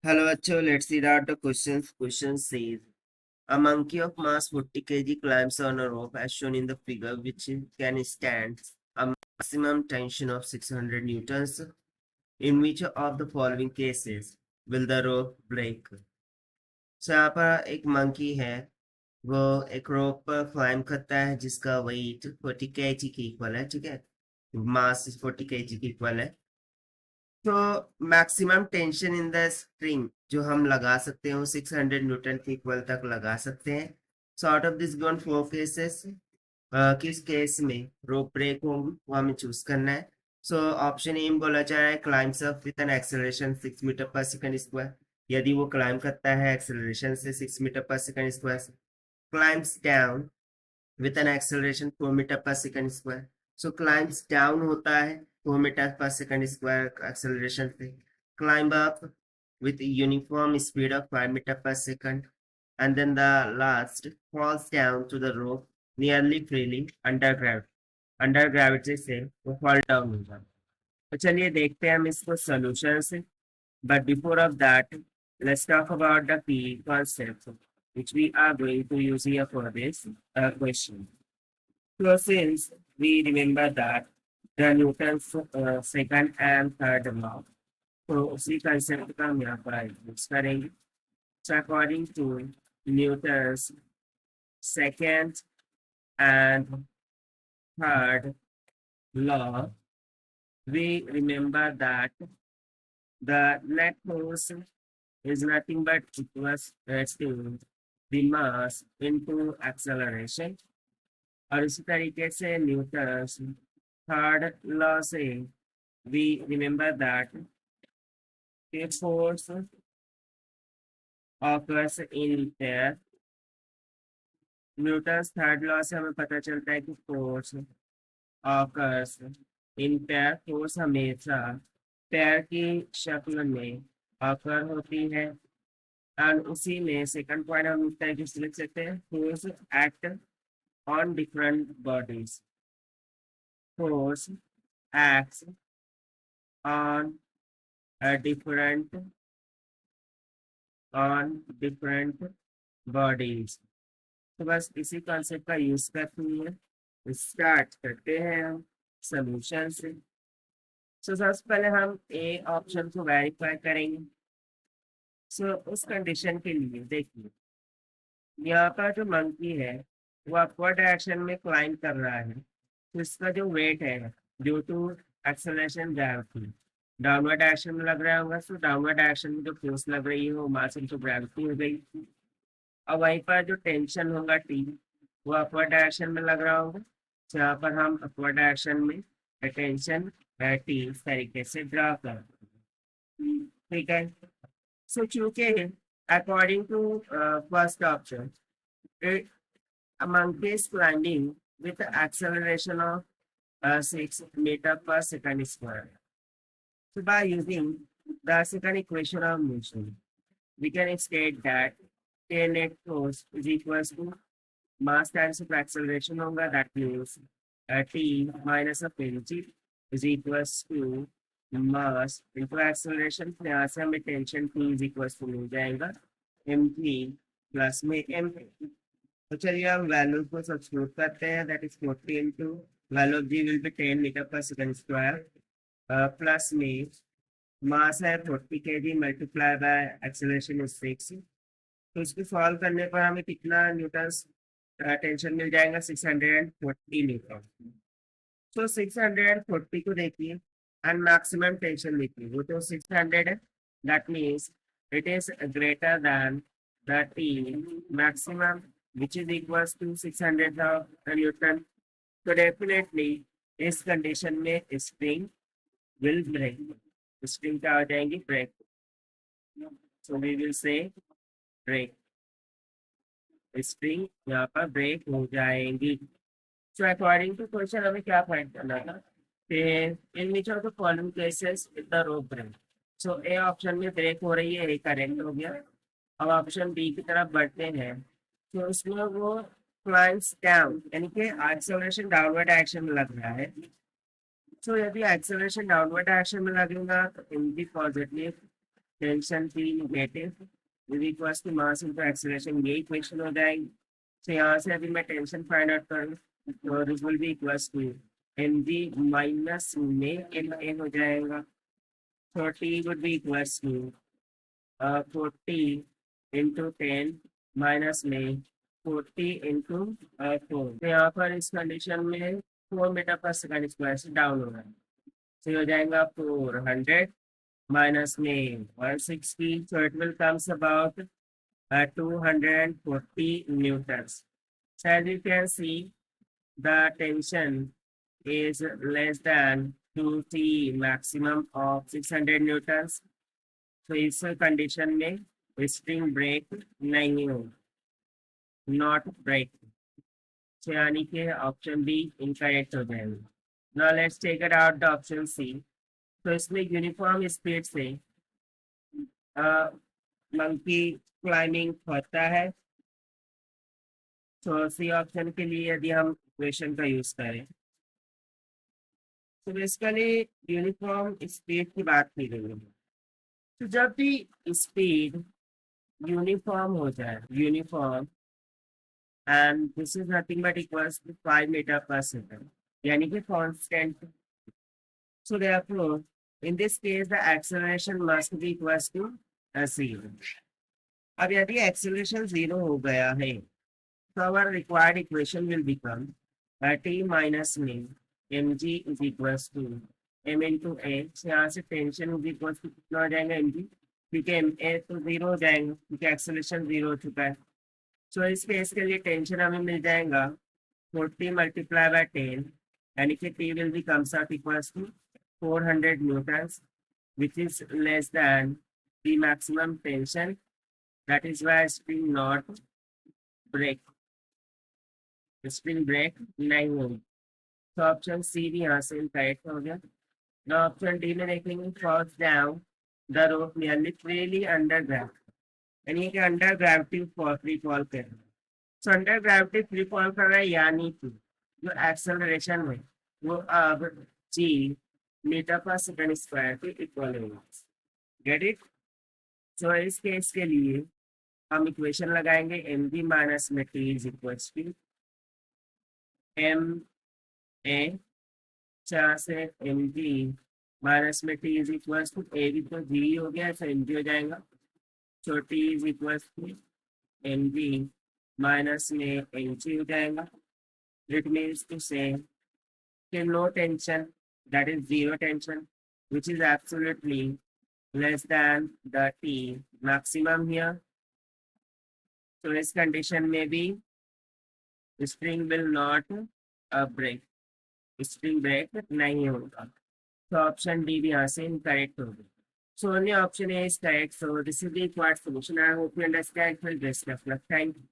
Hello, Acho. Let's read out the questions. Question says a monkey of mass 40 kg climbs on a rope as shown in the figure, which can stand a maximum tension of 600 newtons. In which of the following cases will the rope break? So यहाँ पर एक monkey है, वो एक rope पर climb करता है जिसका weight 40 kg की equal है, ठीक है? Mass is 40 kg की equal है. तो maximum tension in the spring जो हम लगा सकते हैं वो 600 न्यूटन के इक्वल तक लगा सकते हैं. So out of this given four cases किस केस में रोप ब्रेक होगी वो हमें चूज करना है. सो ऑप्शन ए में बोला जा रहा है climbs up with an acceleration 6 metre पर सेकंड स्क्वायर. यदि वो क्लाइम करता है एक्सेलरेशन से 6 मीटर पर सेकंड स्क्वायर से. Climbs down with an acceleration 4 meter per second square. So climbs down होता है 4 meter per second square acceleration पे. Climb up with uniform speed of 5 meter per second. And then the last falls down to the rope nearly freely under gravity. Under gravity से वो fall down हो जाता है. तो चलिए देखते हैं हम इसको solution से. But before of that, let's talk about the key concepts which we are going to use here for this question. So since we remember that the Newton's second and third law, तो उसी concept का हम यहाँ पर use करेंगे. So according to Newton's second and third law, we remember that the net force is nothing but equals to the mass into acceleration. और इसी तरीके से न्यूटन्स थर्ड लॉ से we remember that force occurs in air. Newton's third law से हमें पता चलता है कि force occurs in pair. Force हमेशा पेयर की शक्ल में ऑकर होती है. एंड उसी में सेकंड पॉइंट हम इस तरीके से लिख सकते हैं force act on different bodies. Force acts on different bodies. तो बस इसी कॉन्सेप्ट का यूज करते हैं स्टार्ट करते हैं हम सोल्यूशन से. सो सबसे पहले हम ए ऑप्शन को वेरीफाई करेंगे. सो उस कंडीशन के लिए देखिए यहाँ पर जो मंकी है वो अपवर्ड डायरेक्शन में क्लाइंब कर रहा है. तो इसका जो वेट है due to acceleration gravity downward direction में लग रहा होगा. तो डाउनवर्ड डायरेक्शन में जो फोर्स लग रही है वो मास इनटू ग्रेविटी हो गई. और वहीं पर जो टेंशन होगा टी वो अपवर्ड डायरेक्शन में लग रहा होगा. जहाँ पर हम अपवर्ड डायरेक्शन में टेंशन टी इस तरीके से ड्रा कर. ठीक है. सो चूंकि according to first option a monkey is climbing with the acceleration of 6 meter per second square. So by using the second equation of motion, we can state that k net force is equals to mass times of acceleration होगा. That means t minus of kg is equals to mass into acceleration. यहाँ से हमें tension t is equals to मिल जाएगा mg plus में m. तो चलिए हम value को सब्स्टिट्यूट करते हैं. That is 40 into value of g will be 10 metre पर सेकंड स्क्वायर प्लस में मास है 40 kg multiply by acceleration is 6. तो इसको सॉल्व करने पर हमें कितना न्यूटन टेंशन मिल जाएगा 640 न्यूटन. तो 640 को देखिए एंड मैक्सिमम टेंशन देखिए वो तो 600 है. That means it is greater than the T maximum which is equals to 600 Newton. So definitely इस कंडीशन में स्प्रिंग will break. स्प्रिंग क्या हो जाएंगी break. So we will say break. Spring यहाँ पर ब्रेक हो जाएंगी. So according to क्वेश्चन हमें क्या फाइंड करना था in which of the following cases with the rope break. So A option में ब्रेक हो रही है, ए करेक्ट हो गया. अब ऑप्शन बी की तरफ बढ़ते हैं. तो उसमें वो क्लाइंब्स डाउन यानी कि एक्सेलरेशन डाउनवर्ड डायरेक्शन में लग रहा है. तो यदि एक्सेलरेशन डाउनवर्ड डायरेक्शन में लगेगा तो in the positive tension P negative is equals to mass into acceleration, ये इक्वेशन हो जाएगी। तो यहाँ से अभी मैं टेंशन फाइंड आउट करूँ तो this will be equals to mg minus में ma हो जाएगा। 30 would be equals to 40 into 10 minus में 40 into 4। तो यहाँ पर इस कंडीशन में 4 मीटर पर सेकंड स्क्वायर से डाउन हो रहा है, तो हो जाएगा 400 minus में 160, so it will comes about 240 newtons. So as you can see, the tension is less than 2T maximum of 600 newtons. So इस कंडीशन में स्प्रिंग ब्रेक नहीं होगा, नॉट ब्रेक, यानी कि ऑप्शन बी इनकरेक्ट हो जाएगा। Now let's take it out the option C. तो इसमें यूनिफॉर्म स्पीड से मंकी क्लाइंबिंग होता है। तो सी ऑप्शन के लिए यदि हम इक्वेशन का यूज करें तो बेसिकली यूनिफॉर्म स्पीड की बात की गई है। तो जब भी स्पीड यूनिफॉर्म हो जाए, uniform and this is nothing but equals to 5 metre पर सेकंड, यानी कि constant. So therefore in this case the acceleration must be equals to 0। अब यदि acceleration 0 हो गया है तो our required equation will become t minus में mg is equals to m into a। यहाँ से टेंशन is equals to कितना हो जाएगा mg, क्योंकि ma तो 0 हो जाएगा क्योंकि acceleration 0 हो चुका है। सो इस केस के लिए टेंशन हमें मिल जाएगा 40 multiplied by 10, यानी कि t will be comes out equals to 400 newtons, which is less than the maximum tension. That is why spring not break, spring break नहीं होगी। तो ऑप्शन सी भी यहाँ से करेक्ट हो गया। ना ऑप्शन डी में देखेंगे falls down the rope nearly freely under gravity, यानी कि अंडर ग्रेविटी फ्री फॉल कर रहा है। So under gravity free fall कर रहा है, यानी कि जो एक्सेलरेशन है वो अब जी मीटर पर सेकंड स्क्वायर के इक्वल होगा। Get it? सो इस केस के लिए हम इक्वेशन लगाएंगे एम बी माइनस में T is equal to M A, जहाँ से एम बी माइनस में T is equal to A भी तो जी हो गया, तो एम बी हो जाएगा। So T is equal to M B minus में एम जी हो जाएगा। It means to say no tension, that is zero tension, which is absolutely less than the T maximum here. So this condition may be spring will not break, spring break नहीं होगा। So option D भी यहाँ से incorrect होगा। So only option A is correct. So this is the required solution. I hope you understand. Well, best of luck. Thank you.